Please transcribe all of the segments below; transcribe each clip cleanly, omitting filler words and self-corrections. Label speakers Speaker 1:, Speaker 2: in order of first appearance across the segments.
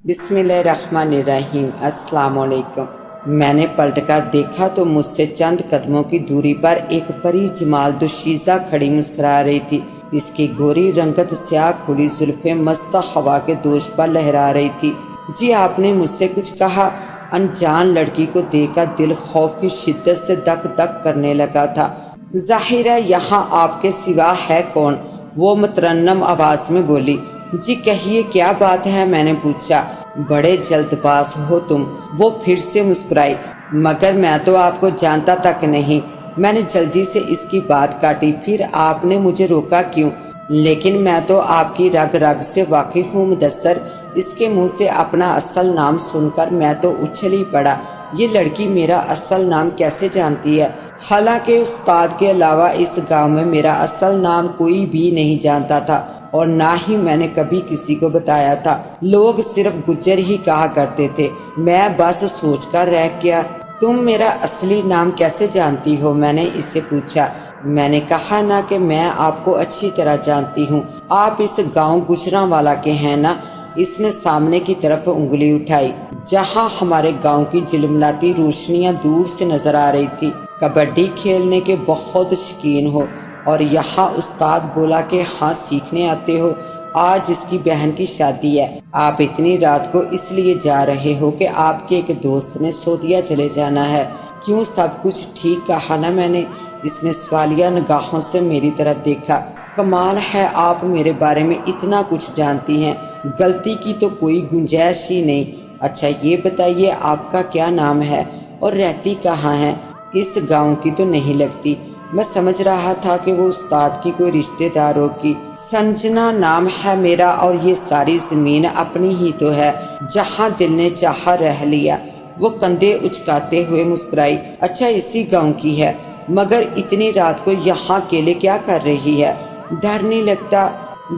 Speaker 1: बिस्मिल्लाहिर्रहमानिर्रहीम। अस्सलाम वालेकुम। मैंने पलट कर देखा तो मुझसे चंद कदमों की दूरी पर एक परी जमाल दुशीज़ा खड़ी मुस्कुरा रही थी। इसकी गोरी रंगत स्याह खुली जुल्फें मस्त हवा के दोष पर लहरा रही थी। जी आपने मुझसे कुछ कहा? अनजान लड़की को देखकर दिल खौफ की शिद्दत से दक दक करने लगा था। जाहिर है यहाँ आपके सिवा है कौन? वो मुतरन्नम आवाज में बोली। जी कहिए क्या बात है? मैंने पूछा। बड़े जल्दबाज हो तुम, वो फिर से मुस्कुराई। मगर मैं तो आपको जानता तक नहीं। मैंने जल्दी से इसकी बात काटी। फिर आपने मुझे रोका क्यों? लेकिन मैं तो आपकी रग रग से वाकिफ हूँ मुदस्सर। इसके मुंह से अपना असल नाम सुनकर मैं तो उछल ही पड़ा। ये लड़की मेरा असल नाम कैसे जानती है? हालांकि उस्ताद के अलावा इस गांव में मेरा असल नाम कोई भी नहीं जानता था और ना ही मैंने कभी किसी को बताया था। लोग सिर्फ गुज्जर ही कहा करते थे। मैं बस सोचकर रह गया। तुम मेरा असली नाम कैसे जानती हो? मैंने इससे पूछा। मैंने कहा ना कि मैं आपको अच्छी तरह जानती हूँ। आप इस गांव गुजरांवाला के हैं ना? इसने सामने की तरफ उंगली उठाई जहां हमारे गांव की झिलमिलाती रोशनियां दूर से नजर आ रही थी। कबड्डी खेलने के बहुत शौकीन हो? और यहाँ उस्ताद बोला कि हाँ सीखने आते हो। आज इसकी बहन की शादी है। आप इतनी रात को इसलिए जा रहे हो कि आपके एक दोस्त ने सऊदीया चले जाना है। क्यों, सब कुछ ठीक कहा ना मैंने? इसने सवालिया निगाहों से मेरी तरफ देखा। कमाल है, आप मेरे बारे में इतना कुछ जानती हैं। गलती की तो कोई गुंजाइश ही नहीं। अच्छा ये बताइए आपका क्या नाम है और रहती कहाँ है? इस गांव की तो नहीं लगती। मैं समझ रहा था कि वो उस्ताद की कोई रिश्तेदार होगी। संजना नाम है मेरा और ये सारी जमीन अपनी ही तो है। जहाँ दिल ने चाहा रह लिया। वो कंधे उचकाते हुए मुस्कुराई। अच्छा इसी गांव की है, मगर इतनी रात को यहाँ अकेले क्या कर रही है? डर नहीं लगता?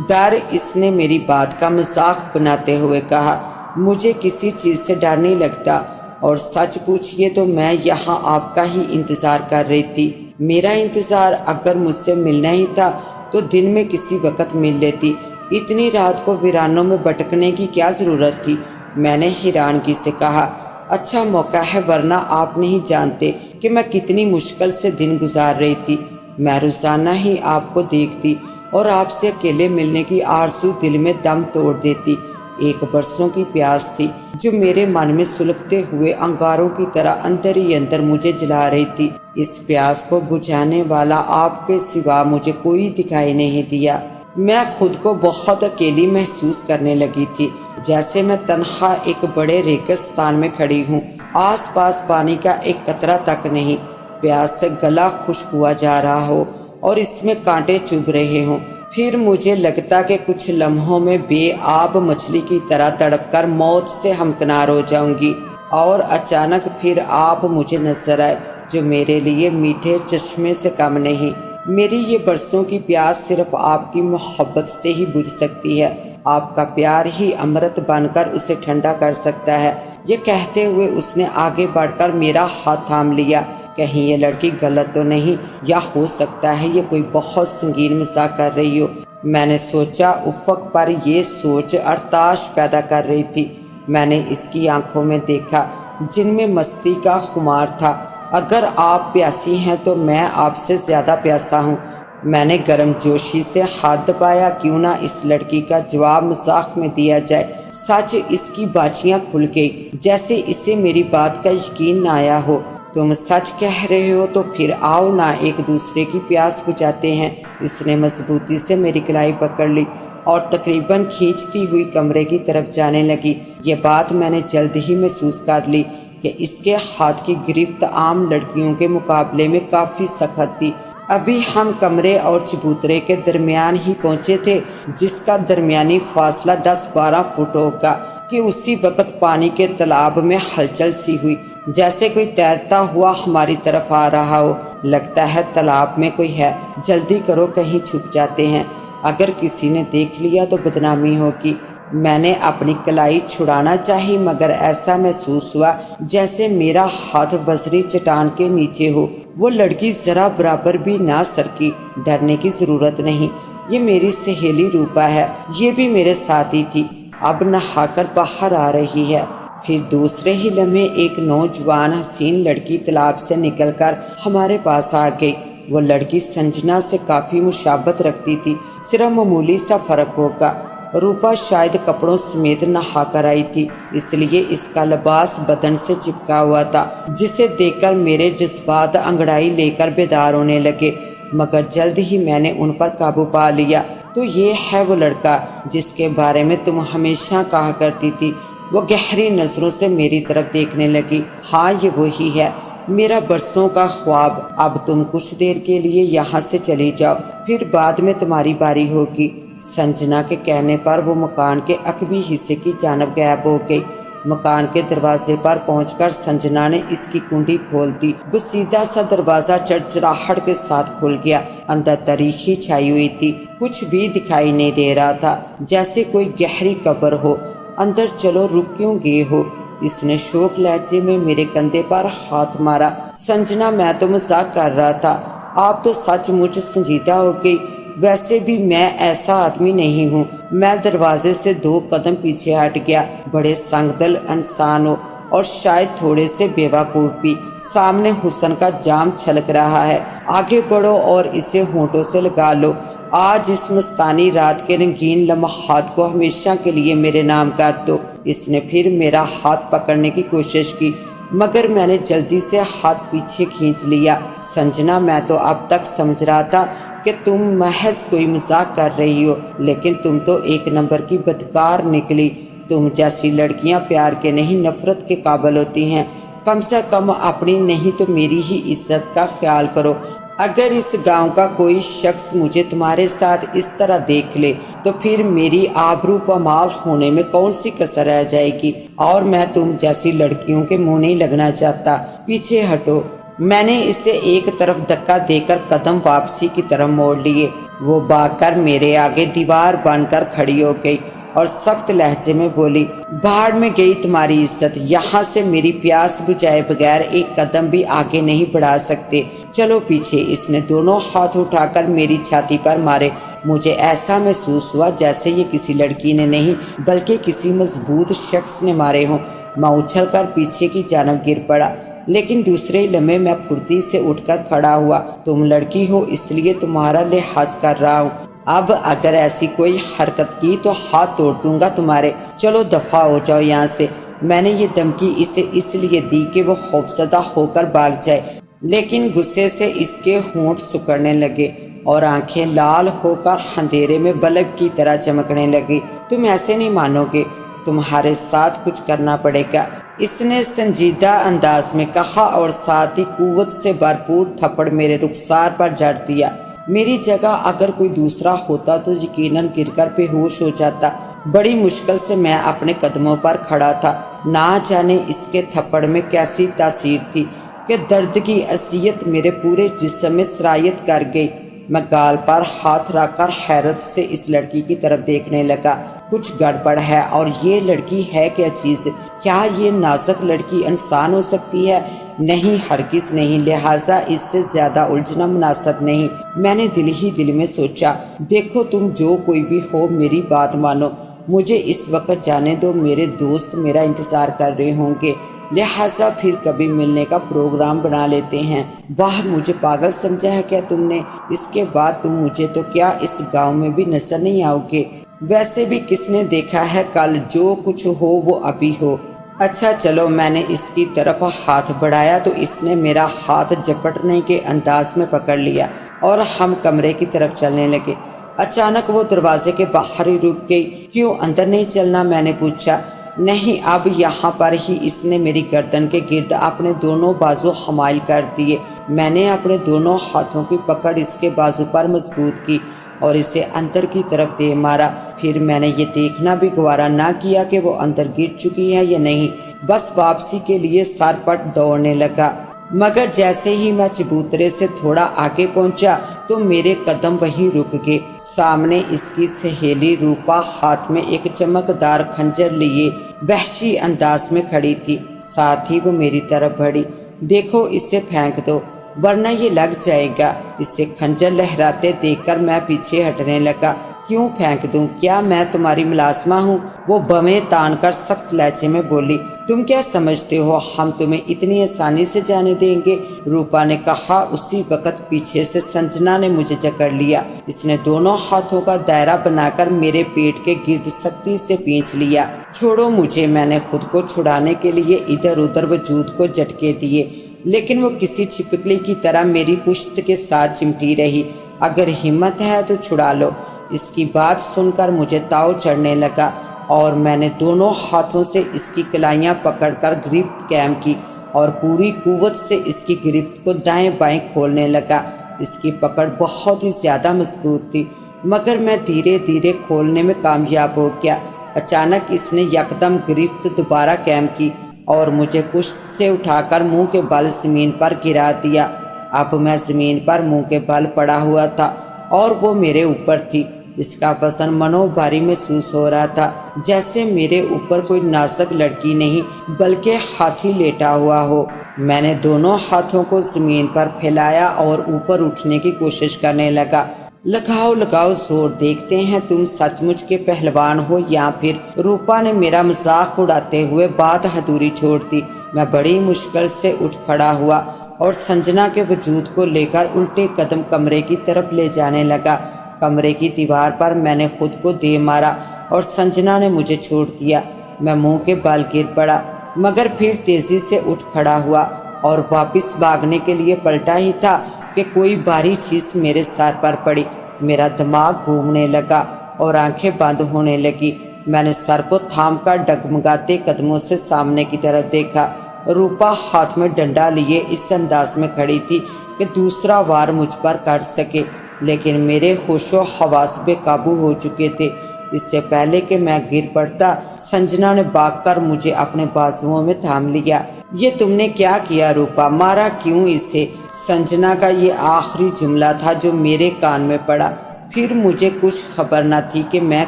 Speaker 1: डर? इसने मेरी बात का मजाक बनाते हुए कहा। मुझे किसी चीज़ से डर नहीं लगता और सच पूछिए तो मैं यहाँ आपका ही इंतज़ार कर रही थी। मेरा इंतज़ार? अगर मुझसे मिलना ही था तो दिन में किसी वक्त मिल लेती। इतनी रात को वीरानों में भटकने की क्या ज़रूरत थी? मैंने हैरानगी से कहा। अच्छा मौका है, वरना आप नहीं जानते कि मैं कितनी मुश्किल से दिन गुजार रही थी। मैं रोज़ाना ही आपको देखती और आपसे अकेले मिलने की आरज़ू दिल में दम तोड़ देती। एक बरसों की प्यास थी जो मेरे मन में सुलगते हुए अंगारों की तरह अंदर ही अंदर मुझे जला रही थी। इस प्यास को बुझाने वाला आपके सिवा मुझे कोई दिखाई नहीं दिया। मैं खुद को बहुत अकेली महसूस करने लगी थी, जैसे मैं तन्हा एक बड़े रेगिस्तान में खड़ी हूँ। आस पास पानी का एक कतरा तक नहीं। प्यास से गला खुश्क हुआ जा रहा हो और इसमें कांटे चुभ रहे हों। फिर मुझे लगता कि कुछ लम्हों में बेआब मछली की तरह तड़पकर मौत से हमकिनार हो जाऊंगी। और अचानक फिर आप मुझे नजर आए, जो मेरे लिए मीठे चश्मे से कम नहीं। मेरी ये बरसों की प्यास सिर्फ आपकी मोहब्बत से ही बुझ सकती है। आपका प्यार ही अमृत बनकर उसे ठंडा कर सकता है। ये कहते हुए उसने आगे बढ़कर मेरा हाथ थाम लिया। कहीं ये लड़की गलत तो नहीं, या हो सकता है ये कोई बहुत संगीन मजाक कर रही हो। मैंने सोचा। उफ़क़ पर ये सोच अरताश पैदा कर रही थी। मैंने इसकी आंखों में देखा जिनमें मस्ती का खुमार था। अगर आप प्यासी हैं तो मैं आपसे ज़्यादा प्यासा हूँ। मैंने गर्मजोशी से हाथ दबाया। क्यों ना इस लड़की का जवाब मजाक में दिया जाए। सच इसकी बाछियाँ खुल गई, जैसे इसे मेरी बात का यकीन न आया हो। तुम सच कह रहे हो तो फिर आओ ना एक दूसरे की प्यास बुझाते हैं। इसने मजबूती से मेरी कलाई पकड़ ली और तकरीबन खींचती हुई कमरे की तरफ जाने लगी। ये बात मैंने जल्द ही महसूस कर ली कि इसके हाथ की गिरफ्त आम लड़कियों के मुकाबले में काफ़ी सख्त थी। अभी हम कमरे और चबूतरे के दरमियान ही पहुंचे थे, जिसका दरमियानी फासला 10-12 फुट होगा, कि उसी वक्त पानी के तालाब में हलचल सी हुई, जैसे कोई तैरता हुआ हमारी तरफ आ रहा हो। लगता है तालाब में कोई है। जल्दी करो, कहीं छुप जाते हैं। अगर किसी ने देख लिया तो बदनामी होगी। मैंने अपनी कलाई छुड़ाना चाही, मगर ऐसा महसूस हुआ जैसे मेरा हाथ बजरी चट्टान के नीचे हो। वो लड़की जरा बराबर भी ना सरकी। डरने की जरूरत नहीं, ये मेरी सहेली रूपा है। ये भी मेरे साथ ही थी। اب نہا کر باہر آ رہی ہے۔ پھر دوسرے ہی لمحے ایک نوجوان حسین لڑکی تالاب سے نکل کر ہمارے پاس آ گئی۔ وہ لڑکی سنجنا سے کافی مشابہت رکھتی تھی، صرف معمولی سا فرق ہوگا۔ روپا شاید کپڑوں سمیت نہا کر آئی تھی، اس لیے اس کا لباس بدن سے چپکا ہوا تھا، جسے دیکھ کر میرے جذبات انگڑائی لے کر بیدار ہونے لگے، مگر جلد ہی میں نے ان پر قابو پا لیا۔ تو یہ ہے وہ لڑکا جس کے بارے میں تم ہمیشہ کہا کرتی تھی۔ وہ گہری نظروں سے میری طرف دیکھنے لگی۔ ہاں، یہ وہی ہے، میرا برسوں کا خواب۔ اب تم کچھ دیر کے لیے یہاں سے چلی جاؤ، پھر بعد میں تمہاری باری ہوگی۔ سنجنا کے کہنے پر وہ مکان کے عقبی حصے کی جانب غائب ہو گئی۔ مکان کے دروازے پر پہنچ کر سنجنا نے اس کی کنڈی کھول دی۔ وہ سیدھا سا دروازہ چڑچڑاہٹ کے ساتھ کھل گیا۔ اندر تاریکی چھائی ہوئی تھی، کچھ بھی دکھائی نہیں دے رہا تھا، جیسے کوئی گہری قبر ہو۔ اندر چلو، رک کیوں گئے ہو؟ اس نے شوق لہجے میں میرے کندھے پر ہاتھ مارا۔ سنجنا، میں تو مذاق کر رہا تھا، آپ تو سچ مچ سنجیدہ ہو گئی۔ ویسے بھی میں ایسا آدمی نہیں ہوں۔ میں دروازے سے 2 قدم پیچھے ہٹ گیا۔ بڑے سنگ دل انسان ہو اور شاید تھوڑے سے بیوقوف بھی۔ سامنے حسن کا جام چھلک رہا ہے، آگے بڑھو اور اسے ہونٹوں سے لگا لو۔ آج اس مستانی رات کے رنگین لمحات کو ہمیشہ کے لیے میرے نام کر دو۔ اس نے پھر میرا ہاتھ پکڑنے کی کوشش کی، مگر میں نے جلدی سے ہاتھ پیچھے کھینچ لیا۔ سنجنا، میں تو اب تک سمجھ رہا تھا کہ تم محض کوئی مذاق کر رہی ہو، لیکن تم تو ایک نمبر کی بدکار نکلی۔ تم جیسی لڑکیاں پیار کے نہیں، نفرت کے قابل ہوتی ہیں۔ کم سے کم اپنی نہیں تو میری ہی عزت کا خیال کرو۔ اگر اس گاؤں کا کوئی شخص مجھے تمہارے ساتھ اس طرح دیکھ لے تو پھر میری آبرو پامال ہونے میں کون سی کسر رہ جائے گی؟ اور میں تم جیسی لڑکیوں کے منہ نہیں لگنا چاہتا۔ پیچھے ہٹو۔ میں نے اسے ایک طرف دھکا دے کر قدم واپسی کی طرف موڑ لیے۔ وہ بھاگ کر میرے آگے دیوار بن کر کھڑی ہو گئی اور سخت لہجے میں بولی، بھاڑ میں گئی تمہاری عزت۔ یہاں سے میری پیاس بجھائے بغیر ایک قدم بھی آگے نہیں بڑھا سکتے۔ چلو پیچھے۔ اس نے دونوں ہاتھ اٹھا کر میری چھاتی پر مارے۔ مجھے ایسا محسوس ہوا جیسے یہ کسی لڑکی نے نہیں بلکہ کسی مضبوط شخص نے مارے ہوں۔ میں اچھل کر پیچھے کی جانب گر پڑا، لیکن دوسرے لمحے میں پھرتی سے اٹھ کر کھڑا ہوا۔ تم لڑکی ہو اس لیے تمہارا لحاظ کر رہا ہوں، اب اگر ایسی کوئی حرکت کی تو ہاتھ توڑ دوں گا تمہارے۔ چلو دفع ہو جاؤ یہاں سے۔ میں نے یہ دھمکی اسے اس لیے دی کہ وہ خوفزدہ ہو کر بھاگ جائے، لیکن غصے سے اس کے ہونٹ سکڑنے لگے اور آنکھیں لال ہو کر اندھیرے میں بلب کی طرح چمکنے لگی۔ تم ایسے نہیں مانو گے، تمہارے ساتھ کچھ کرنا پڑے گا، اس نے سنجیدہ انداز میں کہا اور ساتھ ہی قوت سے بھرپور تھپڑ میرے رخسار پر جڑ دیا۔ میری جگہ اگر کوئی دوسرا ہوتا تو یقیناً گر کر بے ہوش ہو جاتا۔ بڑی مشکل سے میں اپنے قدموں پر کھڑا تھا۔ نہ جانے اس کے تھپڑ میں کیسی تاثیر تھی کہ درد کی اذیت میرے پورے جسم میں سرایت کر گئی۔ میں گال پر ہاتھ رکھ کر حیرت سے اس لڑکی کی طرف دیکھنے لگا۔ کچھ گڑبڑ ہے، اور یہ لڑکی ہے کیا چیز؟ کیا یہ نازک لڑکی انسان ہو سکتی ہے؟ نہیں، ہرگز نہیں، لہٰذا اس سے زیادہ الجھنا مناسب نہیں۔ میں نے دل ہی دل میں سوچا، دیکھو تم جو کوئی بھی ہو میری بات مانو، مجھے اس وقت جانے دو، میرے دوست میرا انتظار کر رہے ہوں گے، لہٰذا پھر کبھی ملنے کا پروگرام بنا لیتے ہیں۔ واہ، مجھے پاگل سمجھا ہے کیا تم نے؟ اس کے بعد تم مجھے تو کیا اس گاؤں میں بھی نظر نہیں آؤ گے؟ ویسے بھی کس نے دیکھا ہے کل؟ جو کچھ ہو وہ ابھی ہو۔ اچھا چلو۔ میں نے اس کی طرف ہاتھ بڑھایا تو اس نے میرا ہاتھ جھپٹنے کے انداز میں پکڑ لیا اور ہم کمرے کی طرف چلنے لگے۔ اچانک وہ دروازے کے باہر ہی رک گئی۔ کیوں اندر نہیں چلنا؟ میں نے پوچھا۔ نہیں، اب یہاں پر ہی۔ اس نے میری گردن کے گرد اپنے دونوں بازو حمائل کر دیے۔ میں نے اپنے دونوں ہاتھوں کی پکڑ اس کے بازو پر مضبوط کی اور اسے اندر کی طرف دے مارا۔ پھر میں نے یہ دیکھنا بھی گوارا نہ کیا کہ وہ اندر گر چکی ہے یا نہیں، بس واپسی کے لیے سر پٹ دوڑنے لگا۔ مگر جیسے ہی میں چبوترے سے تھوڑا آگے پہنچا تو میرے قدم وہیں رک گئے۔ سامنے اس کی سہیلی روپا ہاتھ میں ایک چمکدار خنجر لیے وحشی انداز میں کھڑی تھی، ساتھ ہی وہ میری طرف بڑھی۔ دیکھو، اسے پھینک دو ورنہ یہ لگ جائے گا۔ اسے خنجر لہراتے دیکھ کر میں پیچھے ہٹنے لگا۔ क्यों फेंक दूं? क्या मैं तुम्हारी मुलाजमा हूँ? वो बमें तान कर सख्त लहजे में बोली। तुम क्या समझते हो हम तुम्हें इतनी आसानी से जाने देंगे? रूपा ने कहा। उसी वक्त पीछे से संजना ने मुझे जकड़ लिया। इसने दोनों हाथों का दायरा बनाकर मेरे पेट के गिर्द सख्ती से खींच लिया। छोड़ो मुझे। मैंने खुद को छुड़ाने के लिए इधर उधर वजूद को झटके दिए, लेकिन वो किसी छिपकली की तरह मेरी पुश्त के साथ चिमटी रही। अगर हिम्मत है तो छुड़ा लो। इसकी बात सुनकर मुझे ताव चढ़ने लगा और मैंने दोनों हाथों से इसकी कलाइयाँ पकड़कर गिरफ्त कायम की और पूरी कुव्वत से इसकी गिरफ्त को दाएं बाएं खोलने लगा। इसकी पकड़ बहुत ही ज़्यादा मजबूत थी, मगर मैं धीरे धीरे खोलने में कामयाब हो गया। अचानक इसने यकदम गिरफ्त दोबारा कायम की और मुझे पुश्त से उठाकर मुंह के बल ज़मीन पर गिरा दिया। अब मैं ज़मीन पर मुंह के बल पड़ा हुआ था और वो मेरे ऊपर थी। इसका वजन मनो भारी महसूस हो रहा था, जैसे मेरे ऊपर कोई नाजुक लड़की नहीं बल्कि हाथी लेटा हुआ हो। मैंने दोनों हाथों को ज़मीन पर फैलाया और ऊपर उठने की कोशिश करने लगा। लगाओ लगाओ जोर, देखते हैं तुम सचमुच के पहलवान हो या फिर। रूपा ने मेरा मजाक उड़ाते हुए बात अधूरी छोड़ दी। मैं बड़ी मुश्किल से उठ खड़ा हुआ और संजना के वजूद को लेकर उल्टे कदम कमरे की तरफ ले जाने लगा। कमरे की दीवार पर मैंने खुद को दे मारा और संजना ने मुझे छोड़ दिया। मैं मुंह के बल गिर पड़ा, मगर फिर तेजी से उठ खड़ा हुआ और वापस भागने के लिए पलटा ही था कि कोई भारी चीज़ मेरे सर पर पड़ी। मेरा दिमाग घूमने लगा और आंखें बंद होने लगी। मैंने सर को थामकर डगमगाते कदमों से सामने की तरफ देखा। रूपा हाथ में डंडा लिए इस अंदाज में खड़ी थी कि दूसरा वार मुझ पर कर सके, लेकिन मेरे होशो हवास बेकाबू हो चुके थे। इससे पहले कि मैं गिर पड़ता, संजना ने भागकर मुझे अपने बाजुओं में थाम लिया। ये तुमने क्या किया रूपा? मारा क्यों इसे? संजना का ये आखिरी जुमला था जो मेरे कान में पड़ा। फिर मुझे कुछ खबर न थी कि मैं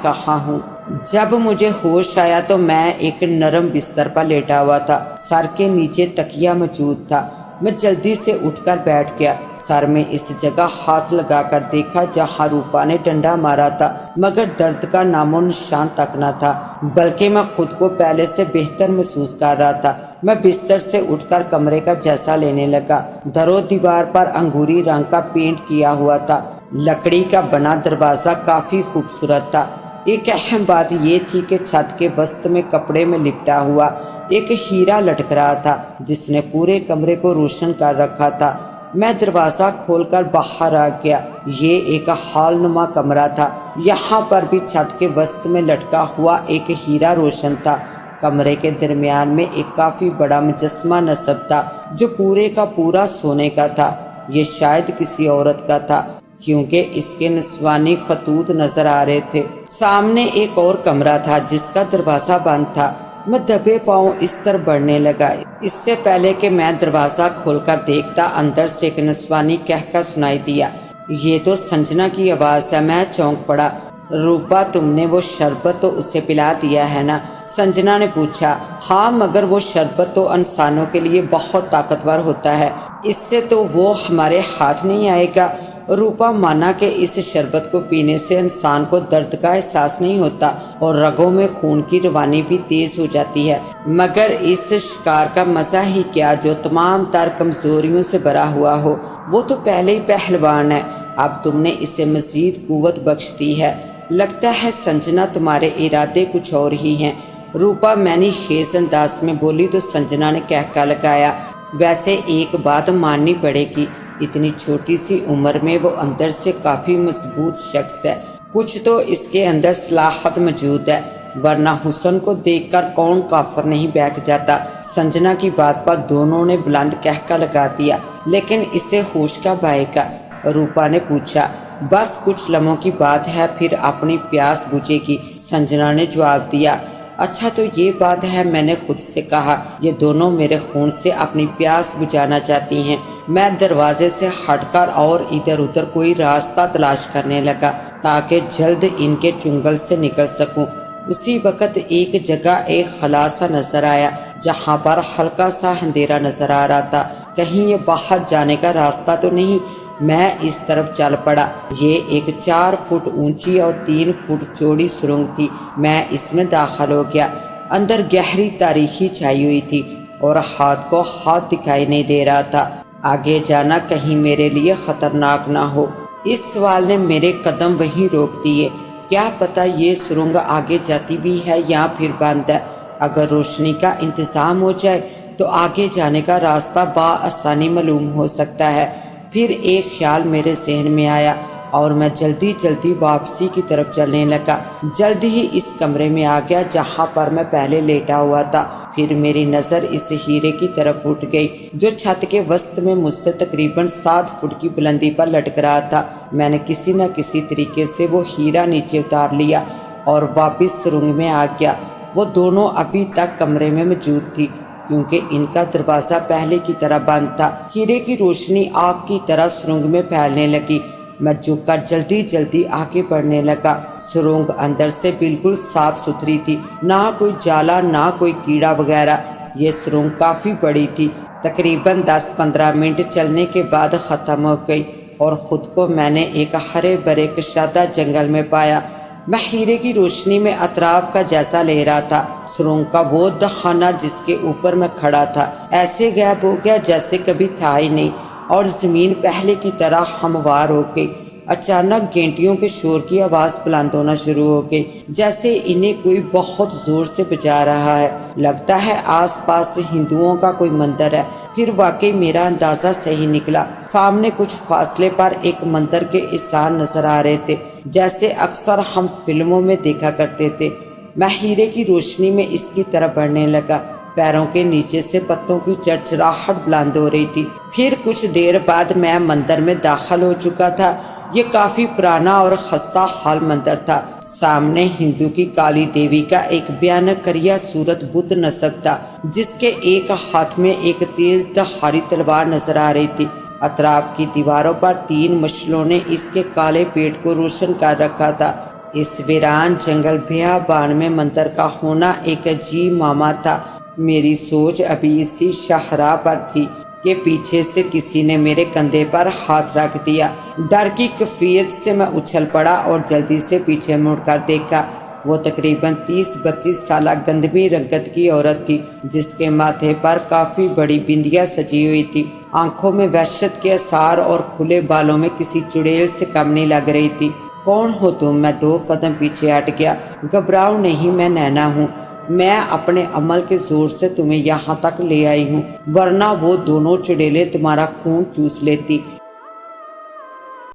Speaker 1: कहाँ हूँ। जब मुझे होश आया तो मैं एक नरम बिस्तर पर लेटा हुआ था। सर के नीचे तकिया मौजूद था। मैं जल्दी से उठकर बैठ गया। सर में इस जगह हाथ लगाकर देखा जहां रूपा ने डंडा मारा था, मगर दर्द का नामो निशान तक न था, बल्कि मैं खुद को पहले से बेहतर महसूस कर रहा था। मैं बिस्तर से उठकर कमरे का जायजा लेने लगा। दरो दीवार पर अंगूरी रंग का पेंट किया हुआ था। लकड़ी का बना दरवाज़ा काफ़ी खूबसूरत था। एक अहम बात यह थी कि छत के वस्त में कपड़े में लिपटा हुआ एक हीरा लटक रहा था, जिसने पूरे कमरे को रोशन कर रखा था। मैं दरवाज़ा खोलकर बाहर आ गया। ये एक हालनुमा कमरा था। यहाँ पर भी छत के वस्त में लटका हुआ एक हीरा रोशन था। कमरे के दरमियान में एक काफ़ी बड़ा मुजस्समा नस्ब था जो पूरे का पूरा सोने का था। ये शायद किसी औरत का था, क्योंकि इसके नस्वानी खतूत नजर आ रहे थे। सामने एक और कमरा था जिसका दरवाज़ा बंद था। मैं दबे पाँव इस तरफ बढ़ने लगा। इससे पहले कि मैं दरवाज़ा खोलकर देखता, अंदर से एक नस्वानी कहकर सुनाई दिया। ये तो संजना की आवाज़ है। मैं चौंक पड़ा। रूपा, तुमने वो शरबत तो उसे पिला दिया है ना? संजना ने पूछा। हाँ, मगर वो शरबत तो इंसानों के लिए बहुत ताकतवर होता है, इससे तो वो हमारे हाथ नहीं आएगा। रूपा माना कि इस शरबत को पीने से इंसान को दर्द का एहसास नहीं होता और रगों में खून की रवानी भी तेज हो जाती है, मगर इस शिकार का मज़ा ही क्या जो तमाम तर कमज़ोरियों से भरा हुआ हो। वो तो पहले ही पहलवान है, अब तुमने इसे मज़ीद कुव्वत बख्श दी है। लगता है संजना तुम्हारे इरादे कुछ और ही हैं। रूपा मैंने खेज अंदाज में बोली तो संजना ने कहका लगाया। वैसे एक बात माननी पड़ेगी, इतनी छोटी सी उम्र में वो अंदर से काफ़ी मजबूत शख्स है। कुछ तो इसके अंदर सलाहत मौजूद है, वरना हुस्न को देखकर कौन काफिर नहीं बैठ जाता। संजना की बात पर दोनों ने बुलंद कहका लगा दिया। लेकिन इसे होश कब आएगा? रूपा ने पूछा। बस कुछ लम्हों की बात है, फिर अपनी प्यास बुझेगी, संजना ने जवाब दिया। अच्छा तो ये बात है, मैंने खुद से कहा, ये दोनों मेरे खून से अपनी प्यास बुझाना चाहती हैं। मैं दरवाजे से हटकर और इधर उधर कोई रास्ता तलाश करने लगा ताकि जल्द इनके चुंगल से निकल सकूं। उसी वक्त एक जगह एक खला सा नजर आया जहां पर हल्का सा अंधेरा नजर आ रहा था। कहीं ये बाहर जाने का रास्ता तो नहीं? میں اس طرف چل پڑا۔ یہ ایک 4 فٹ اونچی اور 3 فٹ چوڑی سرنگ تھی۔ میں اس میں داخل ہو گیا۔ اندر گہری تاریکی چھائی ہوئی تھی اور ہاتھ کو ہاتھ دکھائی نہیں دے رہا تھا۔ آگے جانا کہیں میرے لیے خطرناک نہ ہو۔ اس سوال نے میرے قدم وہیں روک دیے۔ کیا پتہ یہ سرنگ آگے جاتی بھی ہے یا پھر بند ہے۔ اگر روشنی کا انتظام ہو جائے تو آگے جانے کا راستہ بآسانی معلوم ہو سکتا ہے۔ پھر ایک خیال میرے ذہن میں آیا اور میں جلدی جلدی واپسی کی طرف چلنے لگا۔ جلد ہی اس کمرے میں آ گیا جہاں پر میں پہلے لیٹا ہوا تھا۔ پھر میری نظر اس ہیرے کی طرف اٹھ گئی جو چھت کے وسط میں مجھ سے تقریباً 7 فٹ کی بلندی پر لٹک رہا تھا۔ میں نے کسی نہ کسی طریقے سے وہ ہیرا نیچے اتار لیا اور واپس سرنگ میں آ گیا۔ وہ دونوں ابھی تک کمرے میں موجود تھی کیونکہ ان کا دروازہ پہلے کی طرح بند تھا۔ ہیرے کی روشنی آگ کی طرح سرنگ میں پھیلنے لگی۔ میں جھک کر جلدی جلدی آگے بڑھنے لگا۔ سرنگ اندر سے بالکل صاف ستھری تھی، نہ کوئی جالا نہ کوئی کیڑا وغیرہ۔ یہ سرنگ کافی بڑی تھی، تقریباً 10-15 منٹ چلنے کے بعد ختم ہو گئی اور خود کو میں نے ایک ہرے بھرے کشادہ جنگل میں پایا۔ میں ہیرے کی روشنی میں اطراف کا جائزہ لے رہا تھا۔ سرنگ کا وہ دہانہ جس کے اوپر میں کھڑا تھا ایسے غائب ہو گیا جیسے کبھی تھا ہی نہیں، اور زمین پہلے کی طرح ہموار ہو گئی۔ اچانک گھنٹیوں کے شور کی آواز بلند ہونا شروع ہو گئی، جیسے انہیں کوئی بہت زور سے بجا رہا ہے۔ لگتا ہے آس پاس ہندوؤں کا کوئی مندر ہے۔ پھر واقعی میرا اندازہ صحیح نکلا۔ سامنے کچھ فاصلے پر ایک مندر کے اثار نظر آ رہے تھے جیسے اکثر ہم فلموں میں دیکھا کرتے تھے۔ میں ہیرے کی روشنی میں اس کی طرف بڑھنے لگا۔ پیروں کے نیچے سے پتوں کی چرچراہٹ بلند ہو رہی تھی۔ پھر کچھ دیر بعد میں مندر میں داخل ہو چکا تھا۔ یہ کافی پرانا اور خستہ حال مندر تھا۔ سامنے ہندو کی کالی دیوی کا ایک بھیانک کریا صورت بدھ نصب تھا جس کے ایک ہاتھ میں ایک تیز دھاری تلوار نظر آ رہی تھی۔ اطراف کی دیواروں پر 3 مشلوں نے اس کے کالے پیٹ کو روشن کر رکھا تھا۔ اس ویران جنگل بیابان میں مندر کا ہونا ایک عجیب معمہ تھا۔ میری سوچ ابھی اسی شاہراہ پر تھی کہ پیچھے سے کسی نے میرے کندھے پر ہاتھ رکھ دیا۔ ڈر کی کیفیت سے میں اچھل پڑا اور جلدی سے پیچھے مڑ کر دیکھا۔ وہ تقریباً 30-32 سالہ گندمی رنگت کی عورت تھی جس کے ماتھے پر کافی بڑی بندیاں سجی ہوئی تھی۔ آنکھوں میں وحشت کے اثار اور کھلے بالوں میں کسی چڑیل سے کم نہیں لگ رہی تھی۔ کون ہو تم؟ میں 2 قدم پیچھے ہٹ گیا۔ گھبراؤ نہیں، میں نینا ہوں۔ میں اپنے عمل کے زور سے تمہیں یہاں تک لے آئی ہوں، ورنہ وہ دونوں چڑیلیں تمہارا خون چوس لیتی۔